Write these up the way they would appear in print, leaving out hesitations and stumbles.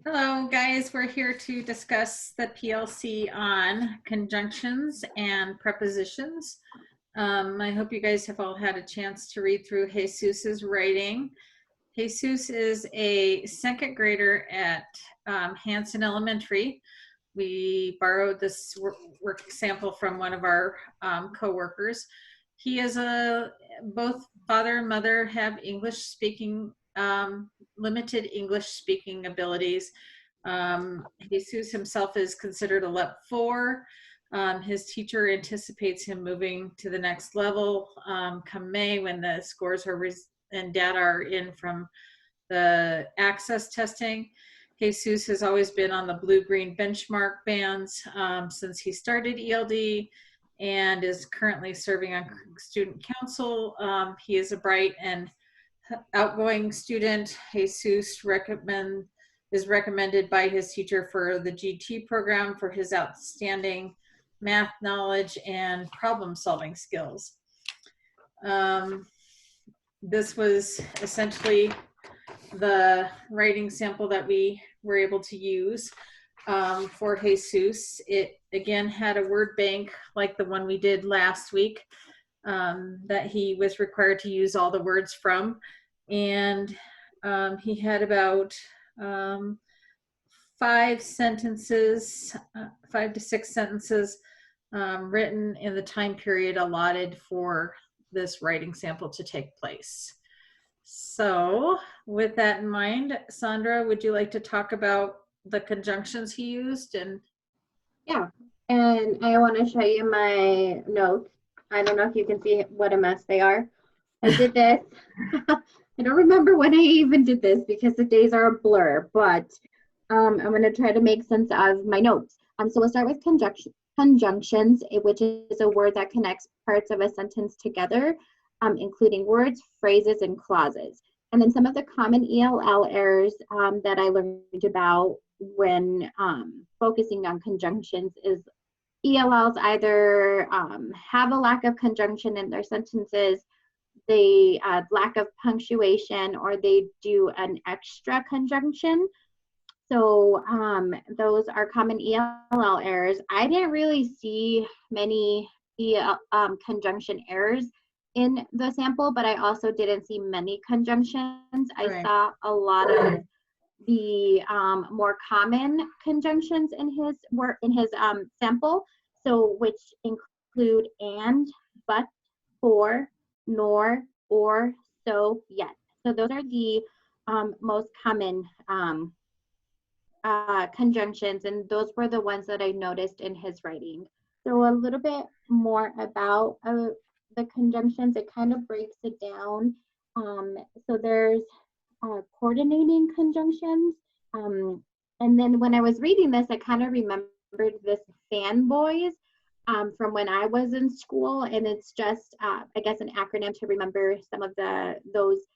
Hello, guys. We're here to discuss the PLC on conjunctions and prepositions. I hope you guys have all had a chance to read through Jesus's writing. Jesus is a second grader at Hanson Elementary. We borrowed this work sample from one of our co-workers. He is both father and mother have English speaking, limited English speaking abilities. Jesus himself is considered a LEP 4. His teacher anticipates him moving to the next level come May when the scores are and data are in from the access testing. Jesus has always been on the blue-green benchmark bands since he started ELD and is currently serving on student council. He is a bright and outgoing student. Jesus is recommended by his teacher for the GT program for his outstanding math knowledge and problem-solving skills. This was essentially the writing sample that we were able to use for Jesus. It again had a word bank like the one we did last week that he was required to use all the words from. And he had about 5 to 6 sentences written in the time period allotted for this writing sample to take place. So with that in mind, Sandra, would you like to talk about the conjunctions he used? Yeah, and I want to show you my notes. I don't know if you can see what a mess they are. I did this. I don't remember when I even did this because the days are a blur, but I'm going to try to make sense of my notes. So we'll start with conjunctions, which is a word that connects parts of a sentence together, including words, phrases, and clauses. And then some of the common ELL errors that I learned about when focusing on conjunctions is ELLs either have a lack of conjunction in their sentences, they lack of punctuation, or they do an extra conjunction. So those are common ELL errors. I didn't really see many conjunction errors in the sample, but I also didn't see many conjunctions. I saw a lot of the more common conjunctions in his work in his sample, so which include and, but, for, nor, or, so, yet. So those are the most common conjunctions, and those were the ones that I noticed in his writing. So a little bit more about the conjunctions. It kind of breaks it down. So there's coordinating conjunctions. And then when I was reading this, I kind of remembered this fanboys from when I was in school. And it's just, I guess, an acronym to remember some of those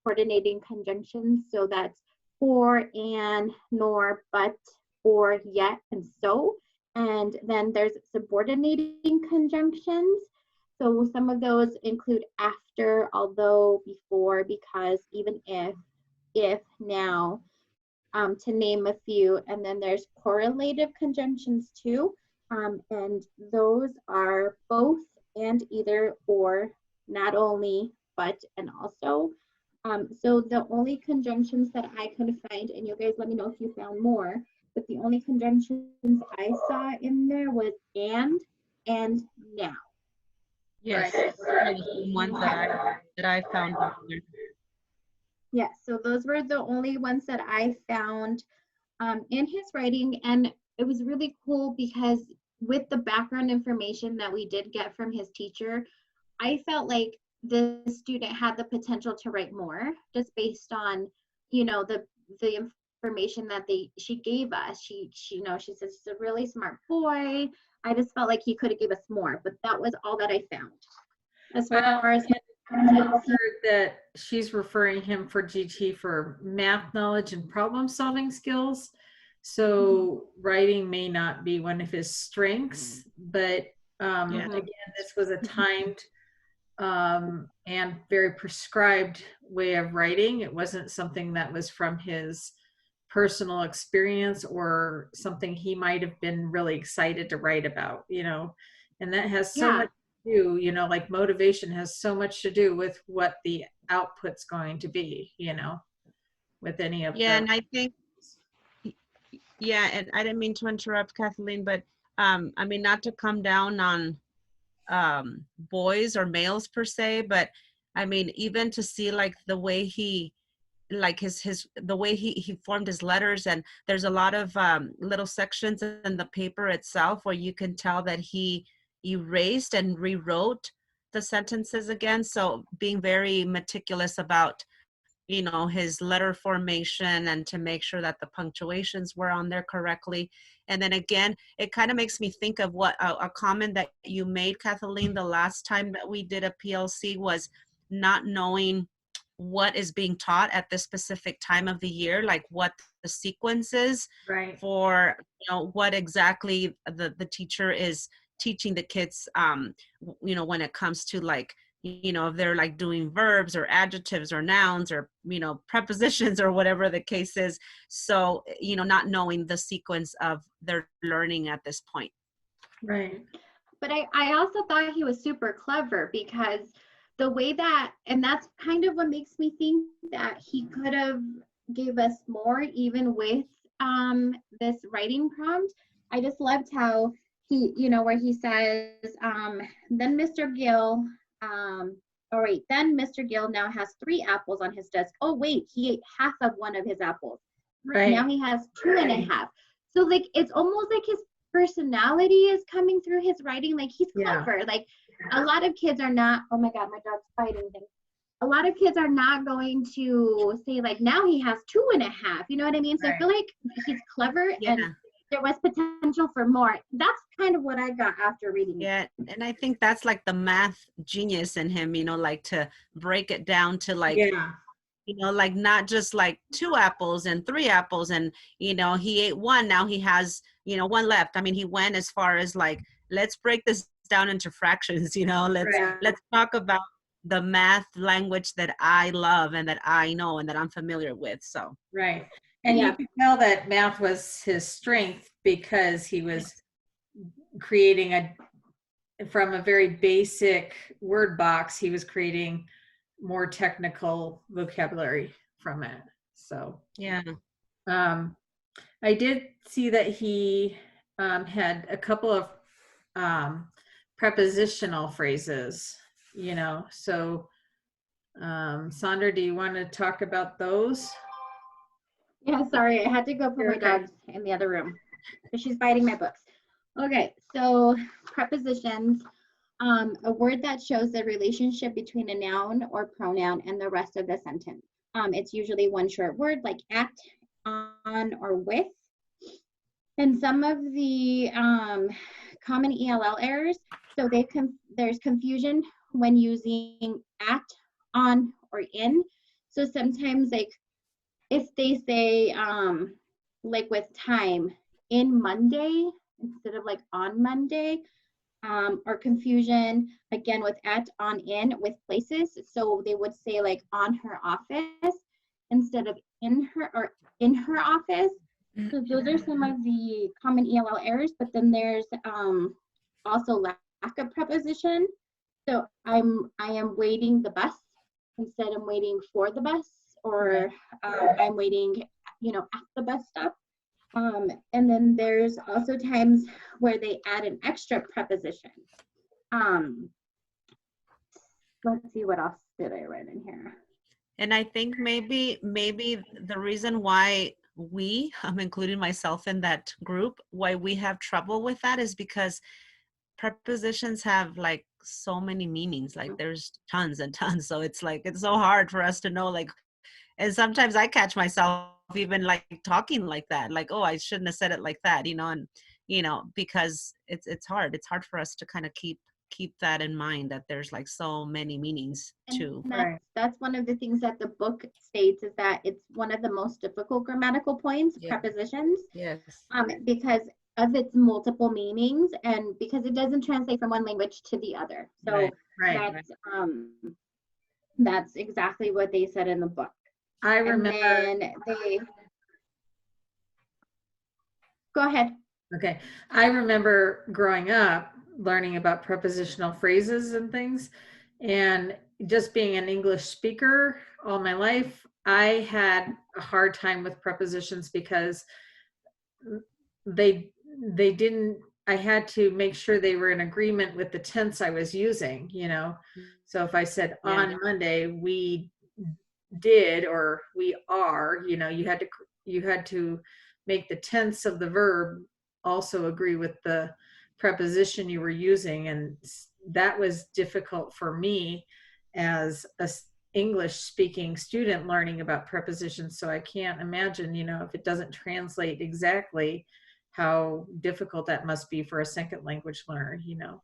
coordinating conjunctions. So that's for, and, nor, but, or, yet, and so. And then there's subordinating conjunctions. So some of those include after, although, before, because, even if, now, to name a few. And then there's correlative conjunctions too. And those are both, and, either, or, not only, but, and also. So the only conjunctions that I could find, and you guys let me know if you found more, but the only conjunctions I saw in there was and now. Yes, the ones that I found. Yes, so those were the only ones that I found in his writing, and it was really cool because with the background information that we did get from his teacher, I felt like the student had the potential to write more just based on, the information that she gave us. She says he's a really smart boy. I just felt like he could have given us more, but that was all that I found. As far as that she's referring him for GT for math knowledge and problem solving skills. So writing may not be one of his strengths, but again, this was a timed and very prescribed way of writing. It wasn't something that was from his personal experience or something he might have been really excited to write about, and that has so Yeah. much to do, like motivation has so much to do with what the output's going to be, with any of Yeah, the. and I think, yeah, and I didn't mean to interrupt, Kathleen, but I mean, not to come down on boys or males per se, but I mean, even to see like the way he, like his the way he formed his letters, and there's a lot of little sections in the paper itself where you can tell that he erased and rewrote the sentences again. So being very meticulous about his letter formation and to make sure that the punctuations were on there correctly. And then again, it kind of makes me think of what a comment that you made, Kathleen, the last time that we did a PLC was not knowing what is being taught at this specific time of the year, like what the sequence is Right. for, what exactly the teacher is teaching the kids, when it comes to like, if they're like doing verbs or adjectives or nouns or, prepositions or whatever the case is. So, not knowing the sequence of their learning at this point. Right. But I also thought he was super clever because the way that, and that's kind of what makes me think that he could have gave us more even with this writing prompt. I just loved how he, where he says, then Mr. Gill, then Mr. Gill now has 3 apples on his desk. Oh, wait, he ate half of one of his apples. Right. Now he has 2.5. So like, it's almost like his personality is coming through his writing. Like he's clever. Yeah. Like a lot of kids are not, oh my God, my dog's fighting things. A lot of kids are not going to say like, now he has 2.5, you know what I mean? So I feel like he's clever and there was potential for more. That's kind of what I got after reading it. Yeah, and I think that's like the math genius in him, like to break it down to like, like not just like 2 apples and 3 apples and, he ate 1, now he has, 1 left. I mean, he went as far as like, let's break this down into fractions, let's talk about the math language that I love and that I know and that I'm familiar with. So. Right. And you could tell that math was his strength because he was creating from a very basic word box, he was creating more technical vocabulary from it. So, yeah. I did see that he had a couple of prepositional phrases, so Sandra, do you want to talk about those? Yeah, sorry, I had to go put my dogs in the other room because she's biting my books. Okay, so prepositions, a word that shows the relationship between a noun or pronoun and the rest of the sentence. It's usually one short word like at, on, or with. And some of the common ELL errors, so there's confusion when using at, on, or in. So sometimes like if they say like with time, in Monday instead of like on Monday, or confusion again with at, on, in with places. So they would say like on her office instead of in her, or in her office. So those are some of the common ELL errors, but then there's also lack of preposition. So I am waiting the bus instead I'm waiting for the bus, or I'm waiting, at the bus stop. And then there's also times where they add an extra preposition. Let's see, what else did I write in here? And I think maybe the reason why I'm including myself in that group, why we have trouble with that is because prepositions have like so many meanings, like there's tons and tons. So it's like, it's so hard for us to know, like, and sometimes I catch myself even like talking like that, like, oh, I shouldn't have said it like that, and, because it's hard for us to kind of keep that in mind, that there's like so many meanings too. That's one of the things that the book states, is that it's one of the most difficult grammatical points, prepositions. Yes. Because of its multiple meanings and because it doesn't translate from one language to the other. So that's exactly what they said in the book. I remember. And then Go ahead. Okay. I remember growing up learning about prepositional phrases and things, and just being an English speaker all my life, I had a hard time with prepositions because they they didn't, I had to make sure they were in agreement with the tense I was using, you know. So if I said Yeah. on Monday we did or we are, you know, you had to make the tense of the verb also agree with the preposition you were using, and that was difficult for me as a English speaking student learning about prepositions. So I can't imagine, you know, if it doesn't translate exactly, how difficult that must be for a second language learner, you know.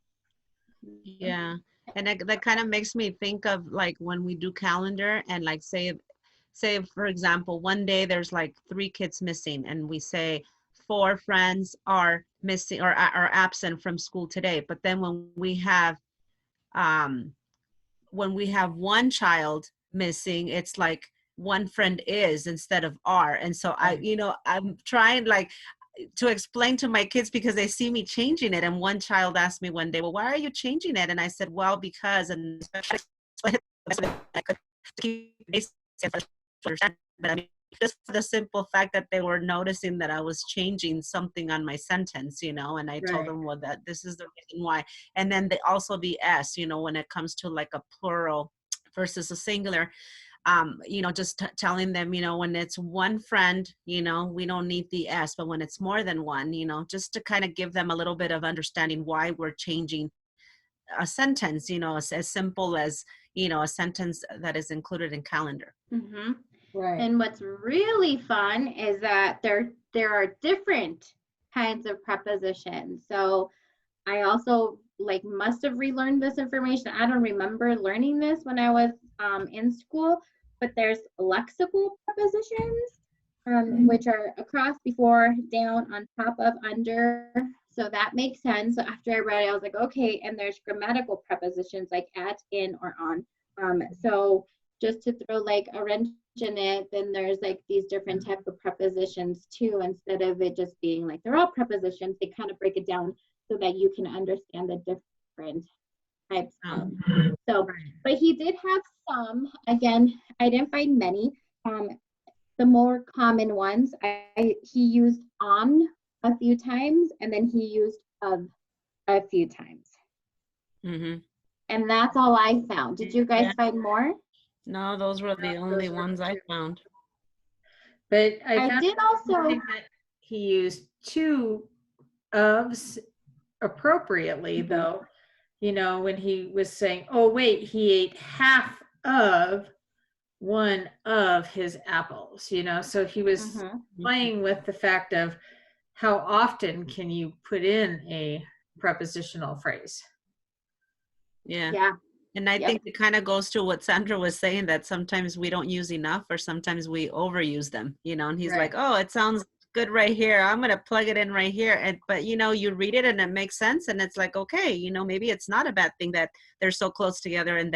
Yeah. And that kind of makes me think of like when we do calendar and like say for example, one day there's like 3 kids missing and we say 4 friends are missing or are absent from school today. But then um when we have one child missing, it's like one friend is instead of are. And so I'm trying like to explain to my kids because they see me changing it. And one child asked me one day, well, why are you changing it? And I said, well, because, and I could keep but I mean, just the simple fact that they were noticing that I was changing something on my sentence, you know, and I told Right. them, well, that this is the reason why. And then they also the S, you know, when it comes to like a plural versus a singular, you know, just telling them, you know, when it's one friend, you know, we don't need the S, but when it's more than one, you know, just to kind of give them a little bit of understanding why we're changing a sentence, you know, as simple as, you know, a sentence that is included in calendar. Mm-hmm. Right. And what's really fun is that there are different kinds of prepositions. So I also like must have relearned this information. I don't remember learning this when I was in school, but there's lexical prepositions, which are across, before, down, on top of, under. So that makes sense. So after I read it, I was like, okay. And there's grammatical prepositions like at, in, or on. So just to throw like a wrench in it, then there's like these different type of prepositions too. Instead of it just being like they're all prepositions, they kind of break it down so that you can understand the different types of. So, but he did have some. Again, I didn't find many. The more common ones, he used on a few times, and then he used of a few times. Mm-hmm. And that's all I found. Did you guys find more? No, those were the only ones I found. But I found did also. that he used 2 ofs appropriately, though. You know, when he was saying, oh, wait, he ate half of one of his apples, you know, so he was playing with the fact of how often can you put in a prepositional phrase. Yeah. And I think it kind of goes to what Sandra was saying, that sometimes we don't use enough or sometimes we overuse them, you know, and he's like, oh, it sounds good right here. I'm going to plug it in right here. And, but, you know, you read it and it makes sense. And it's like, okay, you know, maybe it's not a bad thing that they're so close together and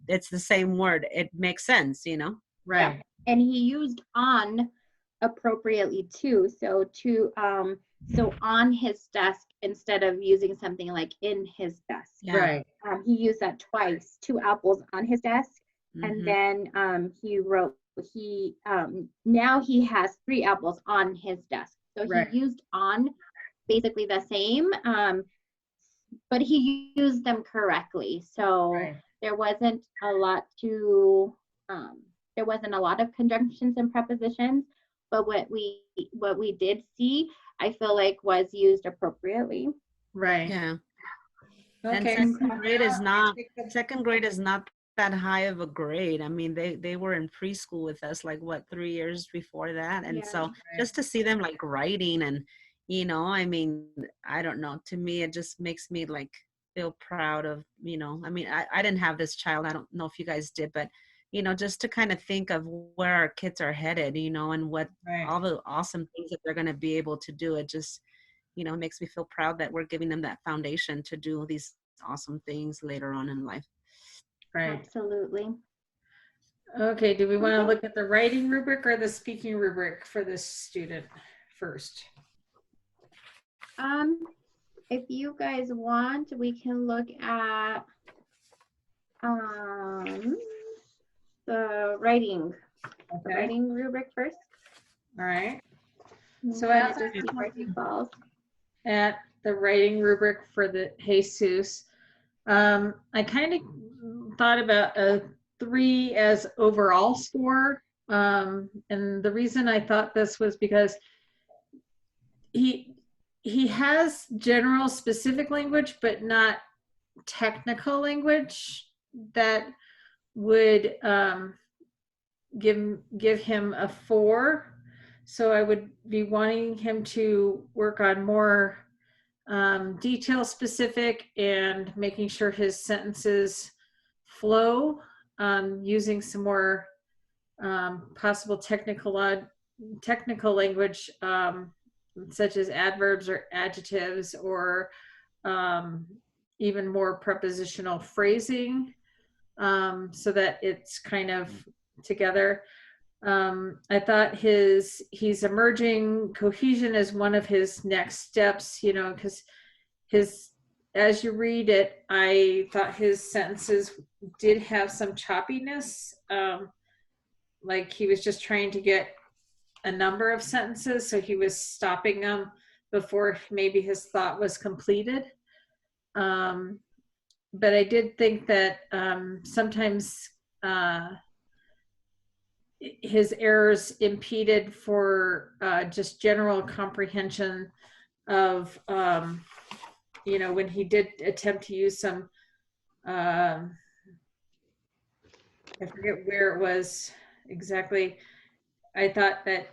it's the same word. It makes sense, you know? Right. Yeah. And he used on appropriately too. So so on his desk instead of using something like in his desk. Yeah. Right. He used that twice, 2 apples on his desk. And then he wrote, now he has 3 apples on his desk. So he used on basically the same, but he used them correctly. So there wasn't a lot of conjunctions and prepositions, but what we did see, I feel like, was used appropriately. Right. Yeah. Okay. And second grade is not that high of a grade. I mean, they were in preschool with us, like what, 3 years before that. And so just to see them like writing and, you know, I mean, I don't know, to me, it just makes me like feel proud of, you know, I mean, I didn't have this child. I don't know if you guys did, but, you know, just to kind of think of where our kids are headed, you know, and what all the awesome things that they're going to be able to do. It just, you know, it makes me feel proud that we're giving them that foundation to do these awesome things later on in life. Right. Absolutely. Okay, do we want to look at the writing rubric or the speaking rubric for this student first? If you guys want, we can look at the writing Okay. rubric first. All right. So So as just see where he falls. at the writing rubric for the Jesus, I kind of thought about a 3 as overall score. And the reason I thought this was because he has general specific language, but not technical language that would give him a 4. So I would be wanting him to work on more detail specific and making sure his sentences flow, using some more possible technical language, such as adverbs or adjectives, or even more prepositional phrasing, so that it's kind of together. I thought he's emerging cohesion is one of his next steps, you know, because as you read it, I thought his sentences did have some choppiness, like he was just trying to get a number of sentences, so he was stopping them before maybe his thought was completed. But I did think that sometimes his errors impeded for just general comprehension of, you know, when he did attempt to use some, I forget where it was exactly. I thought that,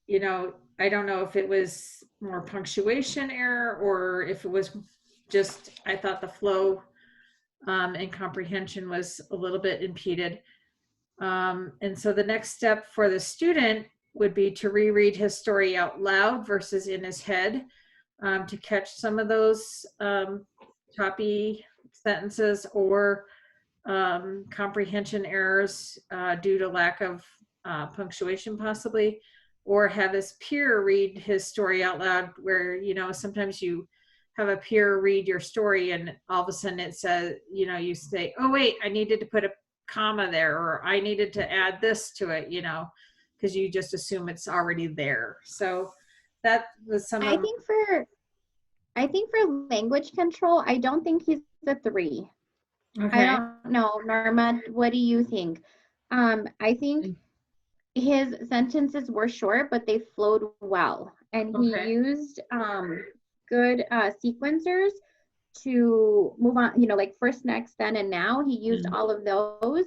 you know, I don't know if it was more punctuation error or if it was just, I thought the flow and comprehension was a little bit impeded. And so the next step for the student would be to reread his story out loud versus in his head, to catch some of those choppy sentences or comprehension errors due to lack of punctuation possibly, or have his peer read his story out loud, where, you know, sometimes you have a peer read your story and all of a sudden it says, you know, you say, oh wait, I needed to put a comma there, or I needed to add this to it, you know, because you just assume it's already there. So that was some of I think for language control, I don't think he's a 3. okay. I don't know, Norma, what do you think? I think his sentences were short, but they flowed well, and he Okay. used good sequencers to move on, you know, like first, next, then, and now. He used all of those.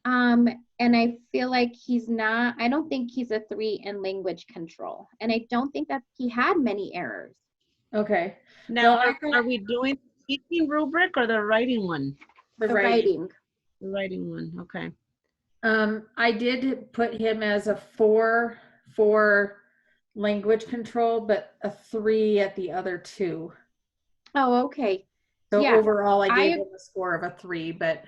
And I feel like I don't think he's a 3 in language control. And I don't think that he had many errors. Okay. Now, Well, are we doing the speaking rubric or the writing one? the The writing. writing. The writing one, okay. I did put him as a 4 for language control, but a 3 at the other 2. Oh, okay. So Yeah, overall, I gave him a score of a 3, but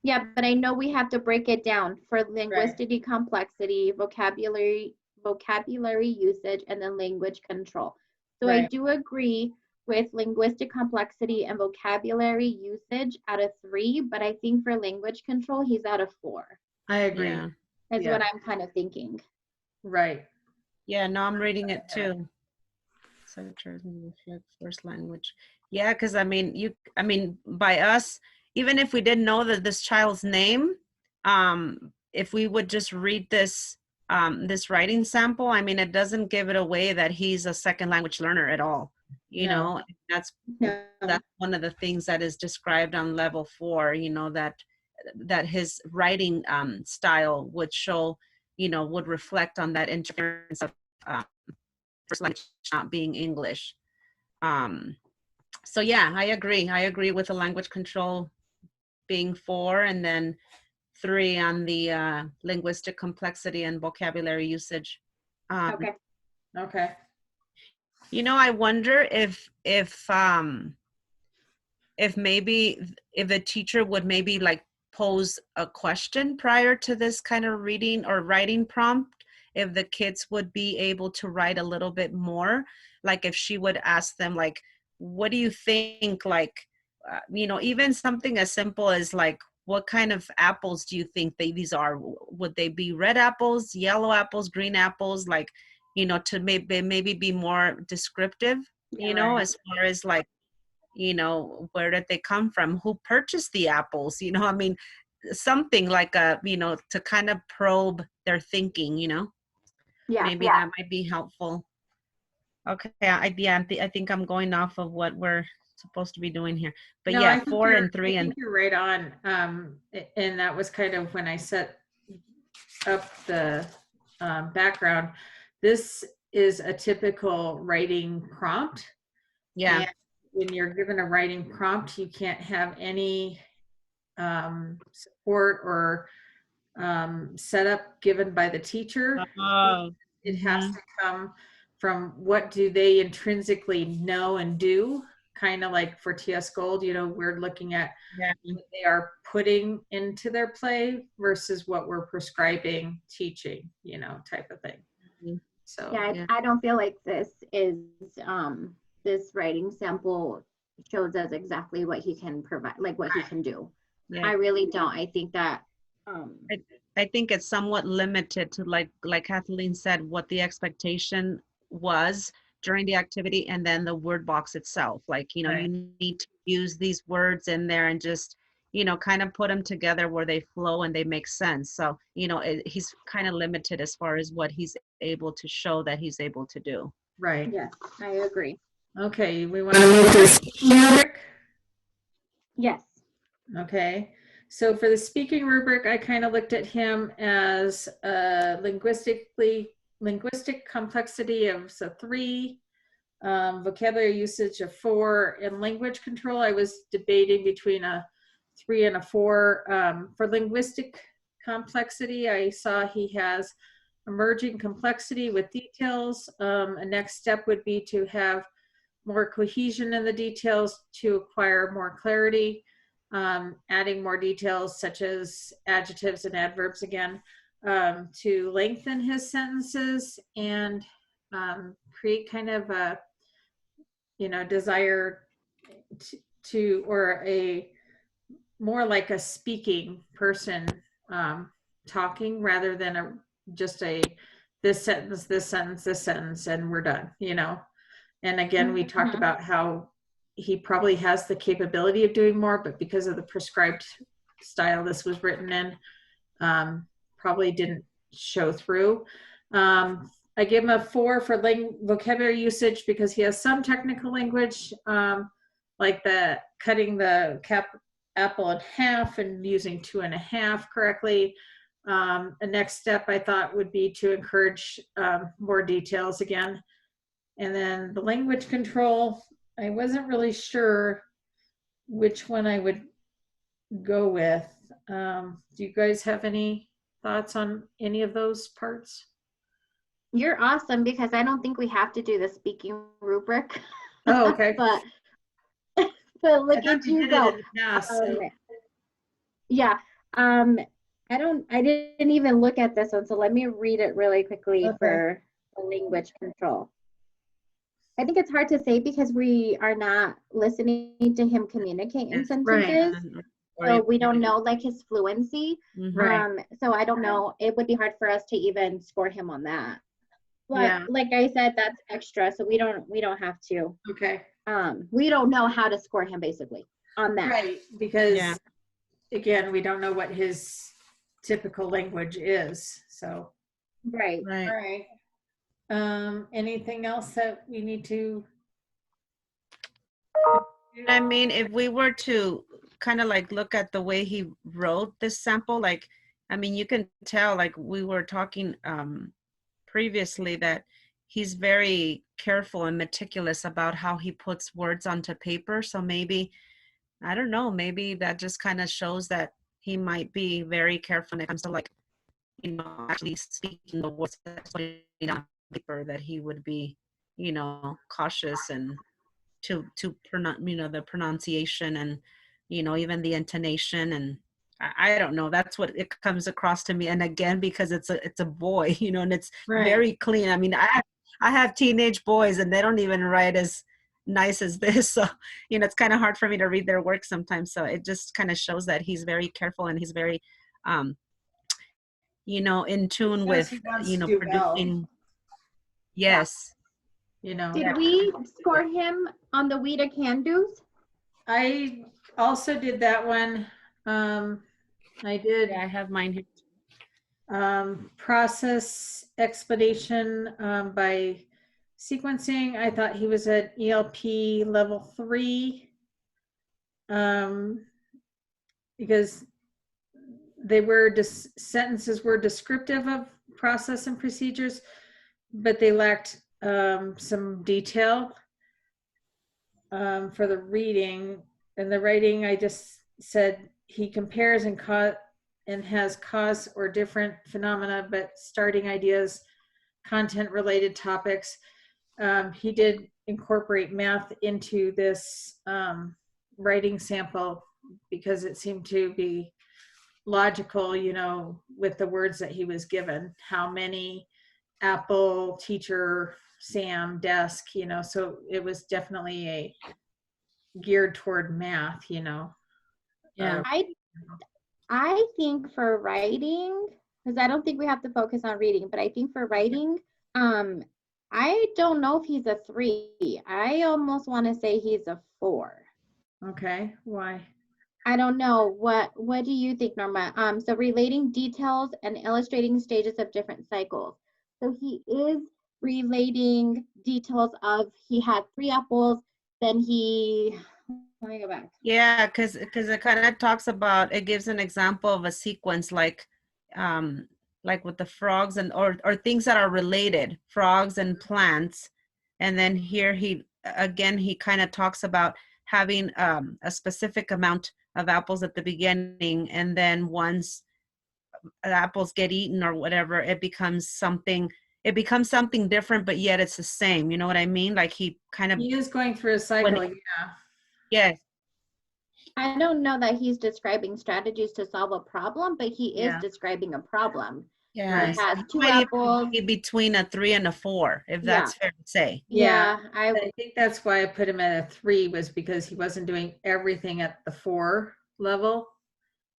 yeah, but I know we have to break it down for linguistic complexity, vocabulary usage, and then language control. So I right. do agree with linguistic complexity and vocabulary usage at a 3, but I think for language control, he's at a 4. I agree. Yeah. Is Yeah. what I'm kind of thinking. Right. Yeah, no, I'm reading it too. First language. Yeah, because I mean, by us, even if we didn't know that this child's name, if we would just read this this writing sample, I mean, it doesn't give it away that he's a second language learner at all. You know, that's one of the things that is described on level 4, you know, that his writing style would show, you know, would reflect on that interference of first language not being English. So yeah, I agree with the language control being 4, and then 3 on the linguistic complexity and vocabulary usage. Okay. You know, I wonder if maybe if a teacher would maybe like pose a question prior to this kind of reading or writing prompt, if the kids would be able to write a little bit more, like if she would ask them like, what do you think, like, even something as simple as like, what kind of apples do you think these are? Would they be red apples, yellow apples, green apples? Like, to maybe be more descriptive, Right. as far as like, where did they come from? Who purchased the apples? I mean, something like to kind of probe their thinking, Yeah. maybe that might be helpful. Okay, I think I'm going off of what we're supposed to be doing here. But No, yeah, I think 4 and 3 I and think you're right on. And that was kind of when I set up the background. This is a typical writing prompt. yeah. And when you're given a writing prompt, you can't have any support or setup given by the teacher. Oh, It has to come from what do they intrinsically know and do, kind of like for TS Gold, we're looking at yeah. what they are putting into their play versus what we're prescribing, teaching, type of thing. Mhm. So Yeah, Yeah. I don't feel like this writing sample shows us exactly what he can provide, like what he can do. Yeah. I really don't. I think that I think it's somewhat limited to like Kathleen said, what the expectation was during the activity, and then the word box itself. Like, Right. you need to use these words in there and just, kind of put them together where they flow and they make sense. So, he's kind of limited as far as what he's able to show that he's able to do. Right. yes, I agree. Okay, we want to move to speaking rubric. Yes. Okay, so for the speaking rubric, I kind of looked at him as a linguistic complexity of 3, vocabulary usage of 4, and language control. I was debating between a 3 and a 4. For linguistic complexity, I saw he has emerging complexity with details. A next step would be to have more cohesion in the details to acquire more clarity, adding more details such as adjectives and adverbs again, to lengthen his sentences and create kind of a, desire to or a more like a speaking person talking rather than just a this sentence, and we're done, And again, we talked about how he probably has the capability of doing more, but because of the prescribed style this was written in, probably didn't show through. I give him a 4 for vocabulary usage because he has some technical language, like the cutting the apple in half and using 2.5 correctly. The next step I thought would be to encourage more details again. And then the language control, I wasn't really sure which one I would go with. Do you guys have any thoughts on any of those parts? You're awesome because I don't think we have to do the speaking rubric. Oh, okay. but look at you go. Yeah. I didn't even look at this one, so let me read it really quickly for the language control. I think it's hard to say because we are not listening to him communicate in sentences. So we don't know like his fluency. So I don't know. It would be hard for us to even score him on that. But like I said, that's extra. So we don't have to. Okay. We don't know how to score him basically on that. Right. Because again, we don't know what his typical language is. So Right. All right. Anything else that we need to? I mean, if we were to kind of like look at the way he wrote this sample, like, I mean, you can tell, like we were talking previously, that he's very careful and meticulous about how he puts words onto paper. So maybe, I don't know, maybe that just kind of shows that he might be very careful when it comes to like, actually speaking the words on paper, that he would be, cautious and to pronounce, the pronunciation and, even the intonation and I don't know. That's what it comes across to me. And again, because it's a boy, you know, and it's Right. very clean. I mean, I have teenage boys and they don't even write as nice as this. So, you know, it's kind of hard for me to read their work sometimes. So it just kind of shows that he's very careful and he's very, you know, in tune Because with, he wants you to know, do well, producing. Yes. you know. Did we score him on the we to can do's? I also did that one. I did Yeah, I have mine here. process explanation by sequencing. I thought he was at ELP level 3 because they were sentences were descriptive of process and procedures, but they lacked some detail for the reading. And the writing, I just said he compares and has cause or different phenomena, but starting ideas, content related topics. He did incorporate math into this writing sample because it seemed to be logical, you know, with the words that he was given. How many, Apple, teacher, Sam, desk, you know, so it was definitely geared toward math, you know. Yeah. I think for writing, because I don't think we have to focus on reading, but I think for writing, I don't know if he's a 3. I almost want to say he's a 4. Okay, why? I don't know. What do you think, Norma? So relating details and illustrating stages of different cycles. So he is relating details of he had 3 apples, then let me go back. Yeah, because it kind of talks about, it gives an example of a sequence like with the frogs and or things that are related, frogs and plants. And then here he kind of talks about having a specific amount of apples at the beginning, and then once the apples get eaten or whatever, it becomes something different, but yet it's the same. You know what I mean? Like he is going through a cycle, yeah. Yes. I don't know that he's describing strategies to solve a problem, but he is Yeah. describing a problem. Yeah. He has 2 Might even apples. be between a 3 and a 4, if that's fair to say. Yeah, I think that's why I put him at a 3, was because he wasn't doing everything at the 4 level.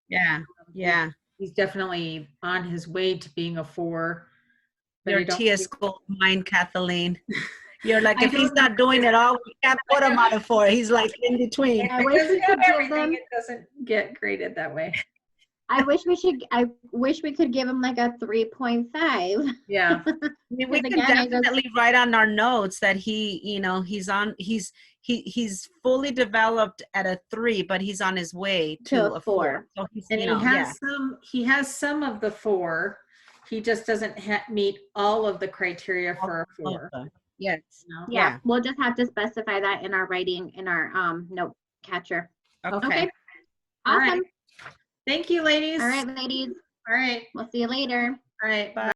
Yeah. Yeah. He's definitely on his way to being a 4. Your I don't Tia think- School mind, Kathleen. You're like, I if he's don't not doing it all, we can't put him on a 4. He's like in between. I wish we could give everything, them. it doesn't get graded that way. I wish we could give him like a 3.5. Yeah. I mean, we can again, definitely write on our notes that he's fully developed at a 3, but he's on his way to a 4. So he's, And he has some of the 4. He just doesn't meet all of the criteria for a 4. Yes. No? Yeah, we'll just have to specify that in our writing, in our note catcher. Okay. All Awesome. right. Thank you, ladies. All right, ladies. All right. We'll see you later. All right. Bye.